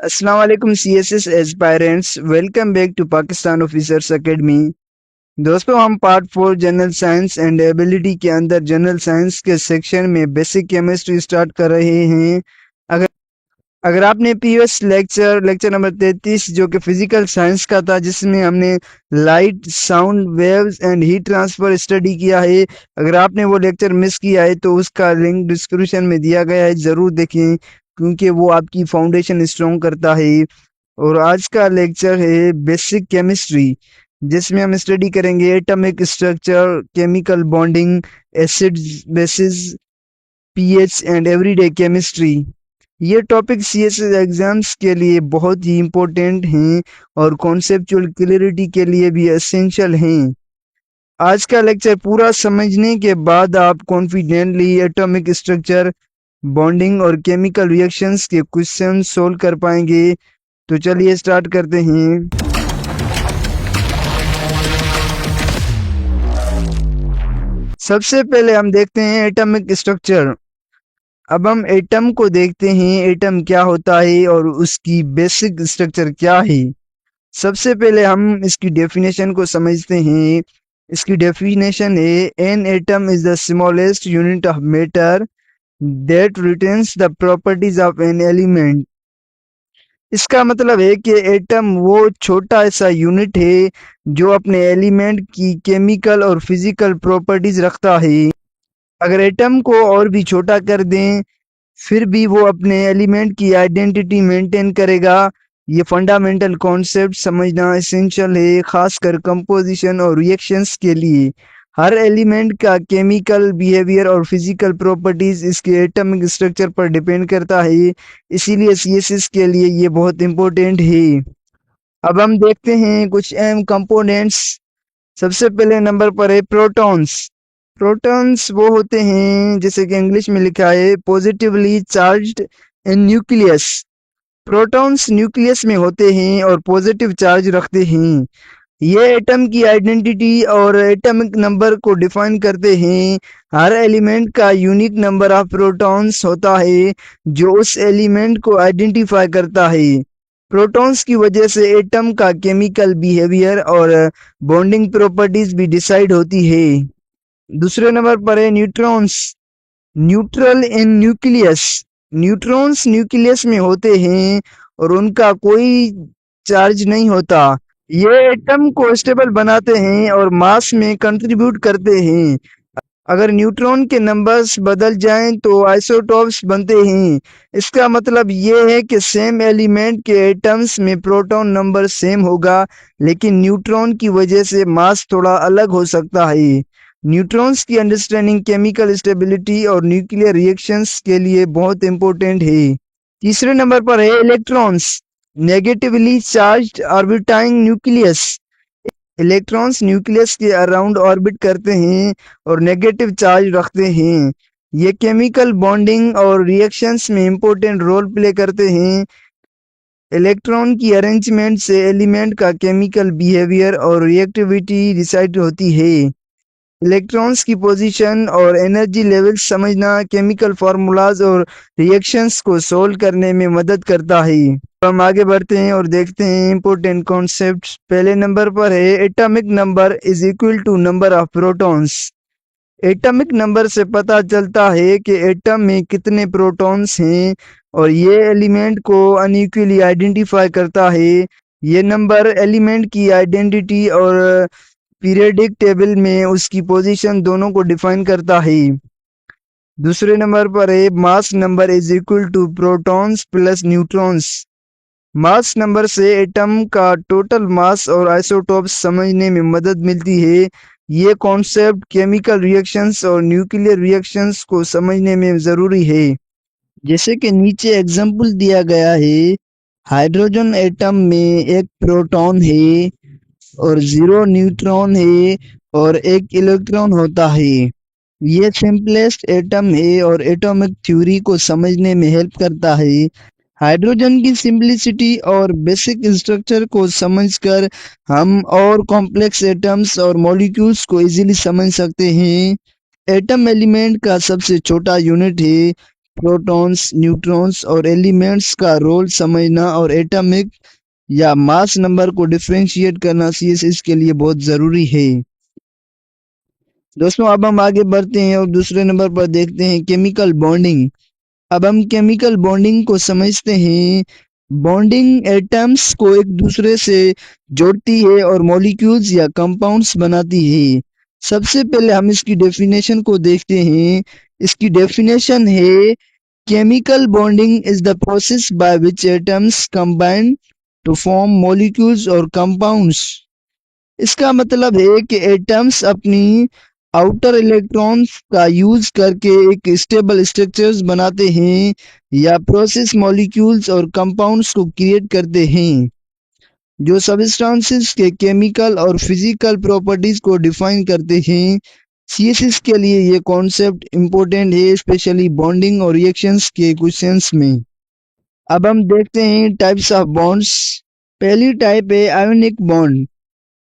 अस्सलाम वालेकुम CSS aspirants, welcome back to Pakistan officers academy. दोस्तों, हम part 4 general science and ability के अंदर जनरल साइंस के सेक्शन में बेसिक केमिस्ट्री स्टार्ट कर रहे हैं। अगर अगर आपने प्रीवियस लेक्चर नंबर 33 जो कि फिजिकल साइंस का था, जिसमें हमने light, sound waves and heat transfer study किया है, अगर आपने वो लेक्चर मिस किया है तो उसका लिंक डिस्क्रिप्शन में दिया गया है, ज़रूर देखें क्योंकि वो आपकी फाउंडेशन स्ट्रॉन्ग करता है। और आज का लेक्चर है बेसिक केमिस्ट्री, जिसमें हम स्टडी करेंगे atomic structure, chemical bonding, acids, basis, pH and everyday chemistry. ये टॉपिक सीएसएस एग्जाम्स के लिए बहुत ही इम्पोर्टेंट हैं और कॉन्सेप्चुअल क्लियरिटी के लिए भी एसेंशियल हैं। आज का लेक्चर पूरा समझने के बाद आप कॉन्फिडेंटली एटॉमिक स्ट्रक्चर, बॉन्डिंग और केमिकल रिएक्शंस के क्वेश्चन सोल्व कर पाएंगे। तो चलिए स्टार्ट करते हैं। सबसे पहले हम देखते हैं एटॉमिक स्ट्रक्चर। अब हम एटम को देखते हैं, एटम क्या होता है और उसकी बेसिक स्ट्रक्चर क्या है। सबसे पहले हम इसकी डेफिनेशन को समझते हैं। इसकी डेफिनेशन है, an atom is the smallest unit of matter that retains the properties of an element. इसका मतलब है कि एटम वो छोटा ऐसा यूनिट है जो अपने एलिमेंट की केमिकल और फिजिकल प्रॉपर्टीज रखता है। अगर एटम को और भी छोटा कर दें फिर भी वो अपने एलिमेंट की आइडेंटिटी मेंटेन करेगा। ये फंडामेंटल कॉन्सेप्ट समझना एसेंशियल है, खासकर कंपोजिशन और रिएक्शंस के लिए। हर एलिमेंट का केमिकल बिहेवियर और फिजिकल प्रॉपर्टीज इसके एटॉमिक स्ट्रक्चर पर डिपेंड करता है, इसीलिए सीएसएस के लिए ये बहुत इंपॉर्टेंट है। अब हम देखते हैं कुछ अहम कंपोनेंट्स। सबसे पहले नंबर पर है प्रोटॉन्स। प्रोटॉन्स वो होते हैं, जैसे कि इंग्लिश में लिखा है, पॉजिटिवली चार्ज्ड इन न्यूक्लियस। प्रोटॉन्स न्यूक्लियस में होते हैं और पॉजिटिव चार्ज रखते हैं। ये एटम की आइडेंटिटी और एटॉमिक नंबर को डिफाइन करते हैं। हर एलिमेंट का यूनिक नंबर ऑफ प्रोटॉन्स होता है जो उस एलिमेंट को आइडेंटिफाई करता है। प्रोटॉन्स की वजह से एटम का केमिकल बिहेवियर और बॉन्डिंग प्रॉपर्टीज भी डिसाइड होती है। दूसरे नंबर पर है neutrons. Neutral in nucleus. Neutrons nucleus में होते हैं और उनका कोई चार्ज नहीं होता। ये एटम को स्टेबल बनाते हैं और मास में कंट्रीब्यूट करते हैं। अगर न्यूट्रॉन के नंबर्स बदल जाएं तो आइसोटॉप्स बनते हैं। इसका मतलब ये है कि सेम एलिमेंट के एटम्स में प्रोटॉन नंबर सेम होगा, लेकिन न्यूट्रॉन की वजह से मास थोड़ा अलग हो सकता है। न्यूट्रॉन्स की अंडरस्टैंडिंग केमिकल स्टेबिलिटी और न्यूक्लियर रिएक्शंस के लिए बहुत इंपॉर्टेंट है। तीसरे नंबर पर है electrons. Negatively charged orbiting nucleus. Electrons nucleus के अराउंड ऑर्बिट करते हैं और नेगेटिव चार्ज रखते हैं। ये केमिकल बॉन्डिंग और रिएक्शंस में इंपॉर्टेंट रोल प्ले करते हैं। इलेक्ट्रॉन की अरेंजमेंट से एलिमेंट का केमिकल बिहेवियर और रिएक्टिविटी डिसाइड होती है। इलेक्ट्रॉन्स की पोजीशन और एनर्जी लेवल्स समझना केमिकल फार्मूलाज और रिएक्शंस को सोल्व करने में मदद करता है। तो हम आगे बढ़ते हैं और देखते हैं इंपॉर्टेंट कॉन्सेप्ट्स। पहले नंबर पर है atomic number is equal to number of protons. Atomic number से पता चलता है कि एटम में कितने प्रोटॉन्स हैं और ये एलिमेंट को अनइक्वली आइडेंटिफाई करता है। ये नंबर एलिमेंट की आइडेंटिटी और पीरियडिक टेबल में उसकी पोजीशन दोनों को डिफाइन करता है। दूसरे नंबर पर है mass number is equal to protons plus neutrons. Mass number से एटम का टोटल मास और आइसोटॉप्स समझने में मदद मिलती है। ये कॉन्सेप्ट केमिकल रिएक्शंस और न्यूक्लियर रिएक्शंस को समझने में ज़रूरी है। जैसे कि नीचे एग्जांपल दिया गया है, हाइड्रोजन एटम में एक प्रोटॉन है और 0 न्यूट्रॉन है और 1 इलेक्ट्रॉन होता है। ये सिंपलेस्ट एटम है और एटॉमिक थ्योरी को समझने में हेल्प करता है। हाइड्रोजन की सिंपलिसिटी और बेसिक स्ट्रक्चर को समझकर हम और कॉम्प्लेक्स एटम्स और मॉलिक्यूल्स को इजीली समझ सकते हैं। एटम एलिमेंट का सबसे छोटा यूनिट है प्रोटॉन्स, न्यूट्रॉन्स और एलिमेंट्स का रोल समझना और एटॉमिक या मास नंबर को डिफरेंशिएट करना सीएसएस के लिए बहुत ज़रूरी है। दोस्तों अब हम आगे बढ़ते हैं और दूसरे नंबर पर देखते हैं केमिकल बॉन्डिंग। अब हम केमिकल बॉन्डिंग को समझते हैं। बॉन्डिंग एटम्स को एक दूसरे से जोड़ती है और मॉलिक्यूल्स या कंपाउंड्स बनाती है। सबसे पहले हम इसकी डेफिनेशन को देखते हैं। इसकी डेफिनेशन है chemical bonding is the process by which atoms combine to form molecules और कंपाउंड्स। इसका मतलब है कि एटम्स अपनी आउटर इलेक्ट्रॉन्स का यूज करके एक स्टेबल स्ट्रक्चर्स बनाते हैं या प्रोसेस मॉलिक्यूल्स और कंपाउंड्स को क्रिएट करते हैं जो सबस्टांसेस के केमिकल और फिजिकल प्रॉपर्टीज को डिफाइन करते हैं। सीएसएस के लिए ये कॉन्सेप्ट इम्पोर्टेंट है, स्पेशली बॉन्डिंग और रिएक्शंस के क्वेश्चंस में। अब हम देखते हैं टाइप्स ऑफ बॉन्ड्स। पहली टाइप है ionic bond,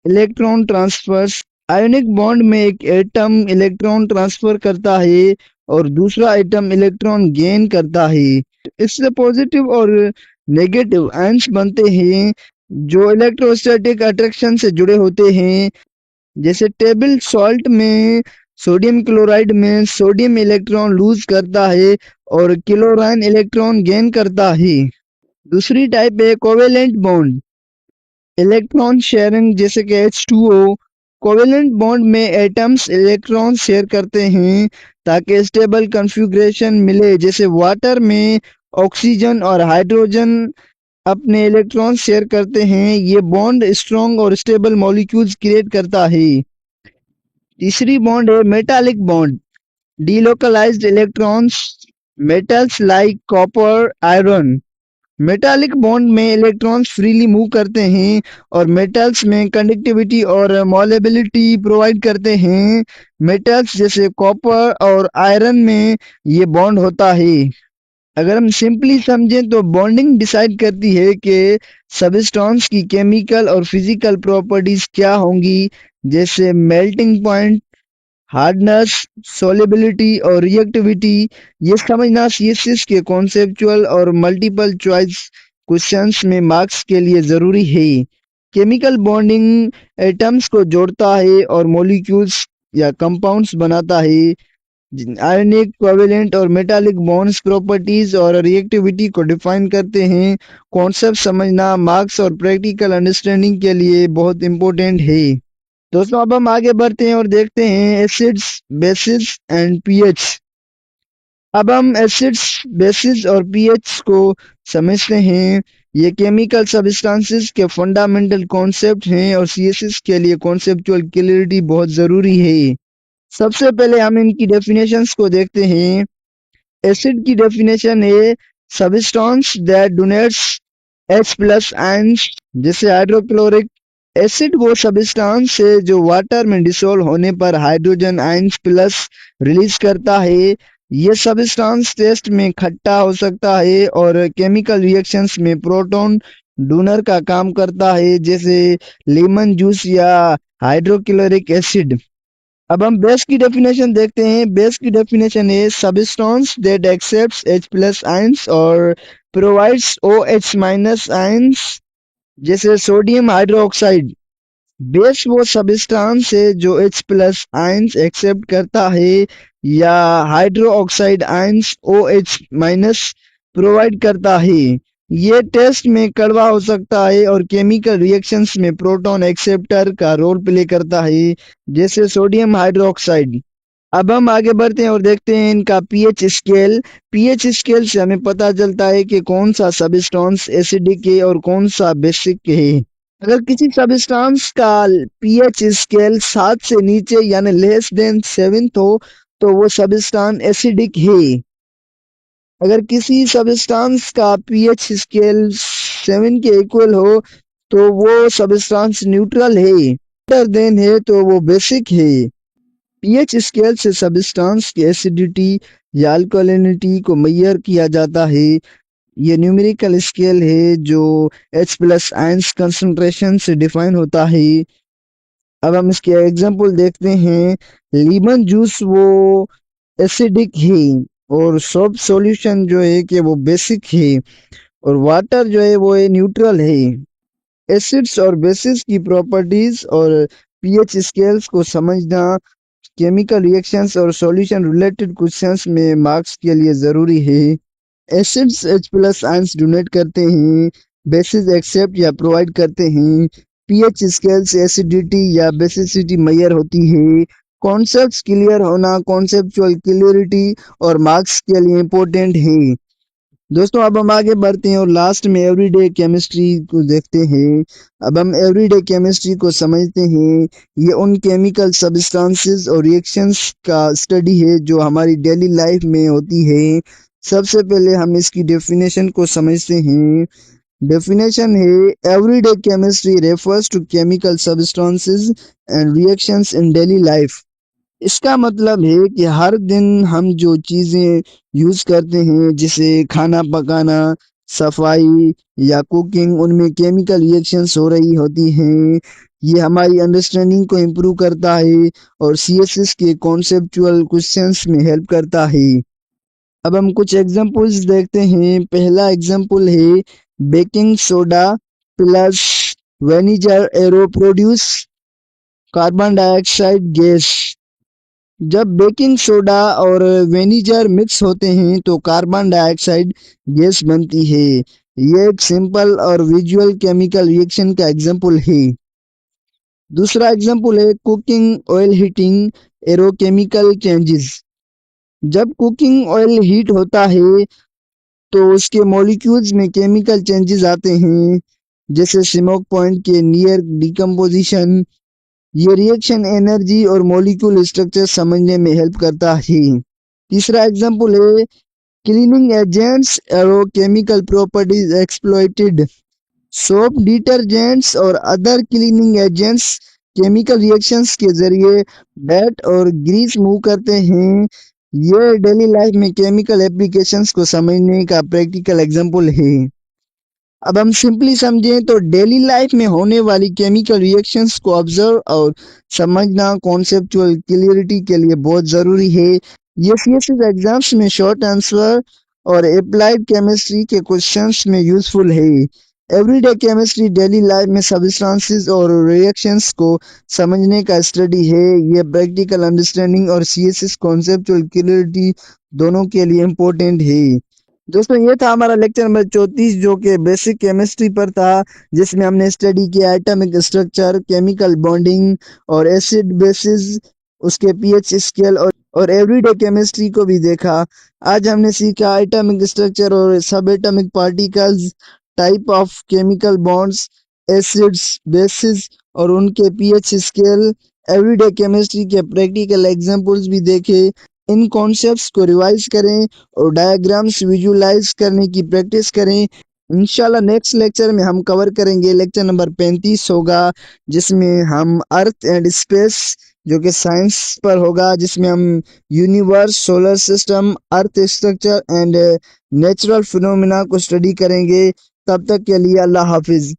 electron transfers. Ionic bond में एक एटम इलेक्ट्रॉन ट्रांसफर करता है और दूसरा एटम इलेक्ट्रॉन गेन करता है। इससे पॉजिटिव और नेगेटिव आयंस बनते हैं जो इलेक्ट्रोस्टैटिक अट्रैक्शन से जुड़े होते हैं। जैसे टेबल सॉल्ट में सोडियम क्लोराइड में सोडियम इलेक्ट्रॉन लूज करता है और क्लोराइन इलेक्ट्रॉन गेन करता है। दूसरी टाइप है कोवेलेंट बॉन्ड, इलेक्ट्रॉन शेयरिंग, जैसे कि H2O। कोवेलेंट बॉन्ड में एटम्स इलेक्ट्रॉन शेयर करते हैं ताकि स्टेबल कॉन्फ़िगरेशन मिले। जैसे वाटर में ऑक्सीजन और हाइड्रोजन अपने इलेक्ट्रॉन शेयर करते हैं। ये बॉन्ड स्ट्रॉन्ग और स्टेबल मॉलिक्यूल्स क्रिएट करता है। तीसरी बॉन्ड है metallic bond, delocalised electrons, metals like copper, iron. Metallic bond में इलेक्ट्रॉन्स फ्रीली मूव करते हैं और मेटल्स में कंडक्टिविटी और मॉलेबिलिटी प्रोवाइड करते हैं। मेटल्स जैसे कॉपर और आयरन में ये बॉन्ड होता है। अगर हम सिंपली समझें तो बॉन्डिंग डिसाइड करती है कि सबस्टेंस की केमिकल और फिजिकल प्रॉपर्टीज क्या होंगी, जैसे मेल्टिंग पॉइंट, हार्डनेस, सोलेबिलिटी और रिएक्टिविटी। ये समझना सीएसएस के कॉन्सेप्चुअल और मल्टीपल चॉइस क्वेश्चंस में मार्क्स के लिए ज़रूरी है। केमिकल बॉन्डिंग एटम्स को जोड़ता है और मॉलिक्यूल्स या कंपाउंड्स बनाता है। आयनिक, कोवेलेंट और मेटालिक बॉन्ड्स प्रॉपर्टीज और रिएक्टिविटी को डिफाइन करते हैं। कॉन्सेप्ट समझना मार्क्स और प्रैक्टिकल अंडरस्टैंडिंग के लिए बहुत इंपॉर्टेंट है। दोस्तों अब हम आगे बढ़ते हैं और देखते हैं एसिड्स, बेसिस एंड पीएच। अब हम एसिड्स, बेसिस और पीएच को समझते हैं। ये केमिकल सब्सटेंसेस के फंडामेंटल कॉन्सेप्ट हैं और सीएसएस के लिए कॉन्सेप्चुअल क्लैरिटी बहुत ज़रूरी है। सबसे पहले हम इनकी डेफिनेशंस को देखते हैं। एसिड की डेफिनेशन है substance that donates H plus ions, जैसे हाइड्रोक्लोरिक एसिड वो सब्सटेंस है जो वाटर में डिसॉल्व होने पर हाइड्रोजन आयंस प्लस रिलीज करता है। ये सब्सटेंस टेस्ट में खट्टा हो सकता है और केमिकल रिएक्शंस में प्रोटॉन डोनर का काम करता है, जैसे लेमन जूस या हाइड्रोक्लोरिक एसिड। अब हम बेस की डेफिनेशन देखते हैं। बेस की डेफिनेशन है substance that accepts H plus ions और प्रोवाइड्स OH माइनस आयंस, जैसे सोडियम हाइड्रोक्साइड। बेस वो सब्सटेंस है जो H प्लस आयंस एक्सेप्ट करता है या hydro oxide ions OH minus provide करता है। ये टेस्ट में कड़वा हो सकता है और केमिकल रिएक्शंस में प्रोटॉन एक्सेप्टर का रोल प्ले करता है, जैसे सोडियम हाइड्रोक्साइड। अब हम आगे बढ़ते हैं और देखते हैं इनका पीएच स्केल। पीएच स्केल से हमें पता चलता है कि कौन सा सब्सटेंस एसिडिक है और कौन सा बेसिक है। अगर किसी सब्सटेंस का पीएच स्केल 7 से नीचे यानी लेस देन 7 हो तो वो सब्सटेंस एसिडिक है। अगर किसी सब्सटेंस का पीएच स्केल 7 के इक्वल हो तो वो सब्सटेंस न्यूट्रल है, ग्रेटर देन है तो वो बेसिक है। पीएच स्केल से सब्सटेंस की एसिडिटी या अल्कलिनिटी को मेजर किया जाता है। ये न्यूमेरिकल स्केल है जो H प्लस आयंस कंसंट्रेशन से डिफाइन होता है। अब हम इसके एग्जांपल देखते हैं। लीमन जूस वो एसिडिक है। और सब सॉल्यूशन जो है कि वो बेसिक है, और वाटर जो है वो न्यूट्रल है। एसिड्स और बेसिस की प्रॉपर्टीज और पीएच स्केल्स को समझना केमिकल रिएक्शंस और सॉल्यूशन रिलेटेड क्वेश्चंस में मार्क्स के लिए जरूरी है। एसिड्स H+ आयंस डोनेट करते हैं, बेसिस एक्सेप्ट या प्रोवाइड करते हैं। पीएच स्केल्स एसिडिटी या बेसिसिटी मेजर होती है। कॉन्सेप्ट्स क्लियर होना कॉन्सेप्चुअल क्लियरिटी और मार्क्स के लिए इम्पोर्टेंट है। दोस्तों अब हम आगे बढ़ते हैं और लास्ट में एवरीडे केमिस्ट्री को देखते हैं। अब हम एवरीडे केमिस्ट्री को समझते हैं। ये उन केमिकल सब्सटेंसेस और रिएक्शंस का स्टडी है जो हमारी डेली लाइफ में होती है। सबसे पहले हम इसकी डेफिनेशन को समझते हैं। डेफिनेशन है everyday chemistry refers to chemical substances and reactions in daily life. इसका मतलब है कि हर दिन हम जो चीजें यूज करते हैं, जैसे खाना पकाना, सफाई या कुकिंग, उनमें केमिकल रिएक्शंस हो रही होती हैं। ये हमारी अंडरस्टैंडिंग को इम्प्रूव करता है और सीएसएस के कॉन्सेप्चुअल क्वेश्चंस में हेल्प करता है। अब हम कुछ एग्जांपल्स देखते हैं। पहला एग्जांपल है baking soda plus vinegar arrow produce carbon dioxide gas. जब बेकिंग सोडा और विनेगर मिक्स होते हैं तो कार्बन डाइऑक्साइड गैस बनती है। ये एक सिंपल और विजुअल केमिकल रिएक्शन का एग्जांपल है। दूसरा एग्जांपल है कुकिंग ऑयल हीटिंग एरोकेमिकल चेंजेस। जब कुकिंग ऑयल हीट होता है तो उसके मॉलिक्यूल्स में केमिकल चेंजेस आते हैं, जैसे स्मोक पॉइंट के नियर डिकम्पोजिशन। ये रिएक्शन एनर्जी और मॉलिक्यूल स्ट्रक्चर समझने में हेल्प करता है। तीसरा एग्जांपल है क्लीनिंग एजेंट्स और chemical properties exploited. Soap detergents और other cleaning agents chemical reactions के जरिए बैट और ग्रीस मूव करते हैं। ये डेली लाइफ में केमिकल एप्लीकेशंस को समझने का प्रैक्टिकल एग्जांपल है। अब हम सिंपली समझें तो डेली लाइफ में होने वाली केमिकल रिएक्शंस को ऑब्जर्व और समझना कॉन्सेप्चुअल क्लियरिटी के लिए बहुत जरूरी है। ये सीएसएस एग्जाम्स में शॉर्ट आंसर और अप्लाइड केमिस्ट्री के क्वेश्चंस में यूजफुल है। एवरीडे केमिस्ट्री डेली लाइफ में सब्सटेंसेस और रिएक्शंस को समझने का स्टडी है। ये प्रैक्टिकल अंडरस्टैंडिंग और सीएसएस कॉन्सेप्चुअल क्लियरिटी दोनों के लिए इम्पोर्टेंट है। दोस्तों ये था हमारा लेक्चर नंबर 34 जो कि बेसिक केमिस्ट्री पर था, जिसमें हमने स्टडी किया एटॉमिक स्ट्रक्चर, केमिकल बॉन्डिंग और एसिड बेसिस, उसके पीएच स्केल और एवरीडे केमिस्ट्री को भी देखा। आज हमने सीखा एटॉमिक स्ट्रक्चर और सब atomic particles, type of chemical bonds, acids bases और उनके पीएच स्केल। एवरीडे केमिस्ट्री के प्रैक्टिकल एग्जांपल्स भी देखे। इन कॉन्सेप्ट्स को रिवाइज करें और डायग्राम्स विजुलाइज करने की प्रैक्टिस करें। इंशाल्लाह नेक्स्ट लेक्चर में हम कवर करेंगे, लेक्चर नंबर 35 होगा, जिसमें हम अर्थ एंड स्पेस जो कि साइंस पर होगा, जिसमें हम universe, solar system, earth structure and natural phenomena को स्टडी करेंगे। तब तक के लिए अल्लाह हाफिज।